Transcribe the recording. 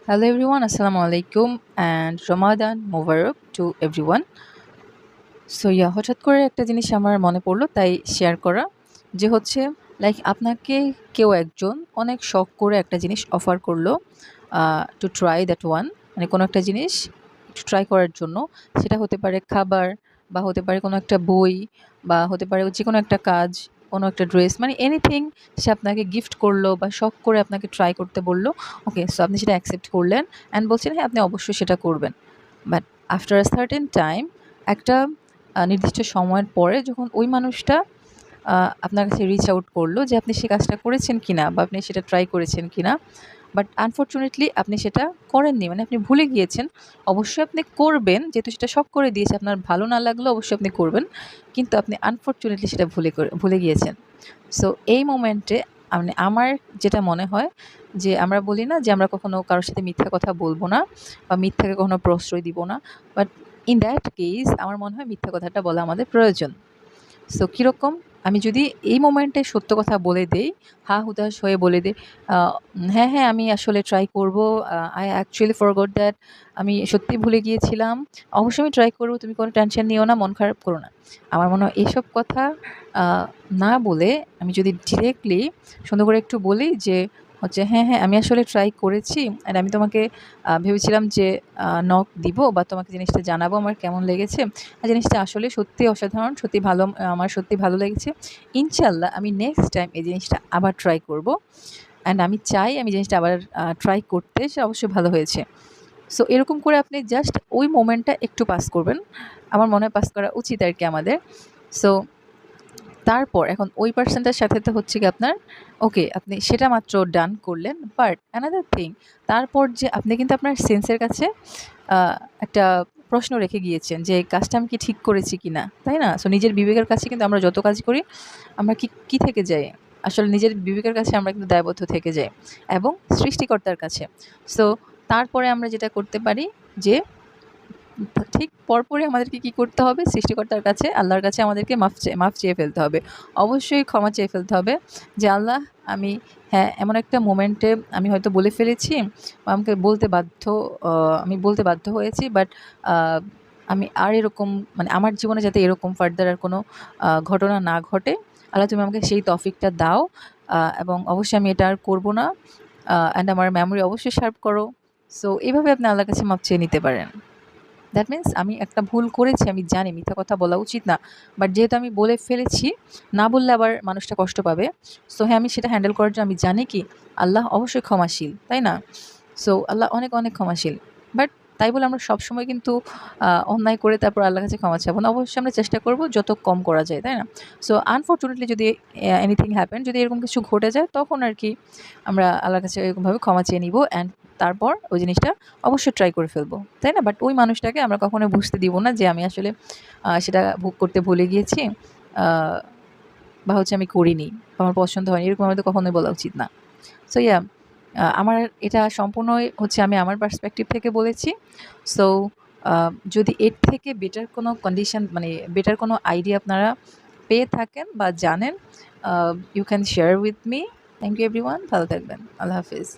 Hello everyone, Assalamu alaikum and Ramadan Mubarak to everyone. হঠাৎ করে একটা জিনিস আমার মনে পড়লো তাই শেয়ার করা যে হচ্ছে লাইক আপনাকে কেউ একজন অনেক শখ করে একটা জিনিস অফার করলো টু ট্রাই দ্যাট ওয়ান, মানে কোনো একটা জিনিস একটু ট্রাই করার জন্য। সেটা হতে পারে খাবার, বা হতে পারে কোনো একটা বই, বা হতে পারে যে কোনো একটা কাজ, কোনো একটা ড্রেস, মানে এনিথিং। সে আপনাকে গিফট করলো বা শখ করে আপনাকে ট্রাই করতে বললো। ওকে, সো আপনি সেটা অ্যাকসেপ্ট করলেন অ্যান্ড বলছেন হ্যাঁ আপনি অবশ্যই সেটা করবেন। But after a certain time, একটা নির্দিষ্ট সময়ের পরে যখন ওই মানুষটা আপনার কাছে রিচ আউট করলো যে আপনি সে কাজটা করেছেন কিনা বা আপনি সেটা ট্রাই করেছেন কিনা, বাট আনফর্চুনেটলি আপনি সেটা করেননি, মানে আপনি ভুলে গিয়েছেন। অবশ্যই আপনি করবেন, যেহেতু সেটা শখ করে দিয়েছে, আপনার ভালো না লাগলেও অবশ্যই আপনি করবেন, কিন্তু আপনি আনফর্চুনেটলি সেটা ভুলে গিয়েছেন। সো এই মোমেন্টে মানে আমার যেটা মনে হয় যে আমরা বলি না যে আমরা কখনো কারোর সাথে মিথ্যা কথা বলবো না বা মিথ্যাকে কখনো প্রশ্রয় দিব না, বাট ইন দ্যাট কেস আমার মনে হয় মিথ্যা কথাটা বলা আমাদের প্রয়োজন। সো কীরকম, আমি যদি এই মোমেন্টে সত্য কথা বলে দেই, হা হুতাশ হয়ে বলে দিই হ্যাঁ হ্যাঁ আমি আসলে ট্রাই করবো, আই অ্যাকচুয়ালি ফরগট দ্যাট, আমি সত্যিই ভুলে গিয়েছিলাম, অবশ্যই আমি ট্রাই করবো, তুমি কোনো টেনশন নিও না, মন খারাপ করো না। আমার মনে হয় এইসব কথা না বলে আমি যদি ডিরেক্টলি সুন্দর করে একটু বলি যে হচ্ছে হ্যাঁ হ্যাঁ আমি আসলে ট্রাই করেছি অ্যান্ড আমি তোমাকে ভেবেছিলাম যে নক দিব বা তোমাকে জিনিসটা জানাবো আমার কেমন লেগেছে। জিনিসটা আসলে সত্যি অসাধারণ, সত্যি ভালো, আমার সত্যি ভালো লেগেছে। ইনশাআল্লাহ আমি নেক্সট টাইম এই জিনিসটা আবার ট্রাই করব। অ্যান্ড আমি চাই আমি জিনিসটা আবার ট্রাই করতে, সে অবশ্যই ভালো হয়েছে। সো এরকম করে আপনি জাস্ট ওই মোমেন্টটা একটু পাস করবেন। আমার মনে হয় পাস করা উচিত আরকি আমাদের। সো তারপর এখন ওই পারসনটার সাথে তো হচ্ছে গিয়ে আপনার ওকে, আপনি সেটা মাত্র ডান করলেন। বাট অ্যানাদার থিং, তারপর যে আপনি কিন্তু আপনার সেন্সের কাছে আ একটা প্রশ্ন রেখে গিয়েছেন যে এই কাজটা আমি কি ঠিক করেছি কিনা, তাই না? সো নিজের বিবেকের কাছে কিন্তু আমরা যত কাজ করি আমরা কি থেকে যাই? আসলে নিজের বিবেকের কাছে আমরা কিন্তু দায়বদ্ধ থেকে যাই এবং সৃষ্টিকর্তার কাছে। সো তারপরে আমরা যেটা করতে পারি যে ঠিক পরপরই আমাদেরকে কি করতে হবে? সৃষ্টিকর্তার কাছে, আল্লাহর কাছে আমাদেরকে মাফ চেয়ে ফেলতে হবে। অবশ্যই ক্ষমা চেয়ে ফেলতে হবে যে, "আল্লাহ, আমি হ্যাঁ, এমন একটা মোমেন্টে আমি হয়তো বলে ফেলেছি বা আমাকে বলতে বাধ্য অ আমি বলতে বাধ্য হয়েছি। বাট আ আমি আর এরকম, মানে আমার জীবনে যাতে এরকম ফার্দার আর কোনো ঘটনা না ঘটে। আল্লাহ তুমি আমাকে সেই তৌফিকটা দাও। এবং অবশ্যই আমি এটা আর করব না। অ্যান্ড আমার মেমোরি অবশ্যই শার্প করো।" সো এভাবে আপনি আল্লাহর কাছে মাফ চেয়ে নিতে পারেন। দ্যাট মিন্স আমি একটা ভুল করেছি, আমি জানি মিথ্যা কথা বলা উচিত না। বাট যেহেতু আমি বলে ফেলেছি, না বললে আবার মানুষটা কষ্ট পাবে। সো হ্যাঁ, আমি সেটা হ্যান্ডেল করার জন্য আমি জানি কি আল্লাহ অবশ্যই ক্ষমাশীল, তাই না? সো আল্লাহ অনেক, অনেক ক্ষমাশীল। বাট তাই বলে আমরা সবসময় কিন্তু অন্যায় করে তারপর আল্লাহর কাছে ক্ষমা চাবো না। অবশ্যই আমরা চেষ্টা করব যত কম করা যায়, তাই না? সো আনফরচুনেটলি যদি এনিথিং হ্যাপেন, যদি এরকম কিছু ঘটে যায় তখন আরকি আমরা আল্লাহর কাছে এরকমভাবে ক্ষমা চেয়ে নিব অ্যান্ড তারপর ওই জিনিসটা অবশ্যই ট্রাই করে ফেলবো, তাই না? বাট ওই মানুষটাকে আমরা কখনোই বুঝতে দিব না যে আমি আসলে সেটা ভোগ করতে ভুলে গিয়েছি, আ বা হচ্ছে আমি করিনি বা আমার পছন্দ হয়নি, এরকম আমাদের কখনোই বলা উচিত না। সো আমার এটা সম্পূর্ণই হচ্ছে আমি আমার পার্সপেক্টিভ থেকে বলেছি। সো আ যদি এর থেকে বেটার কোনো কন্ডিশন, মানে বেটার কোনো আইডিয়া আপনারা পেয়ে থাকেন বা জানেন, you can share with me. Thank you everyone. ভালো থাকবেন। আল্লাহ হাফেজ।